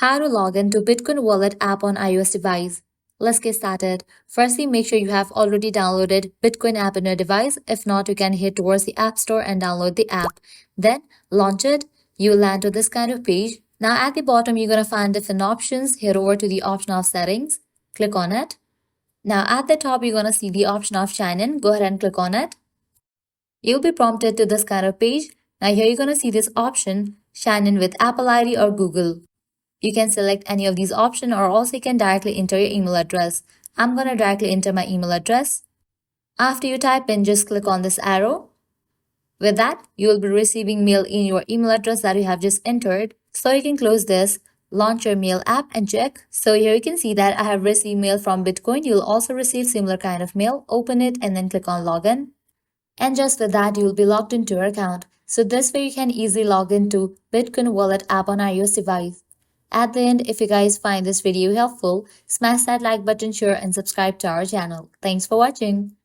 How to log into Bitcoin Wallet app on iOS device. Let's get started. Firstly, make sure you have already downloaded Bitcoin app on your device. If not, you can head towards the App Store and download the app. Then launch it. You'll land to this kind of page. Now at the bottom, you're going to find different options. Head over to the option of settings. Click on it. Now at the top, you're going to see the option of sign in. Go ahead and click on it. You'll be prompted to this kind of page. Now here you're going to see this option, sign in with Apple ID or Google. You can select any of these options or also you can directly enter your email address. I'm going to directly enter my email address. After you type in, just click on this arrow. With that, you will be receiving mail in your email address that you have just entered. So you can close this, launch your mail app and check. So here you can see that I have received mail from Bitcoin. You'll also receive similar kind of mail. Open it and then click on login. And just with that, you will be logged into your account. So this way you can easily log into Bitcoin Wallet app on iOS device. At the end, if you guys find this video helpful, smash that like button, share and subscribe to our channel. Thanks for watching.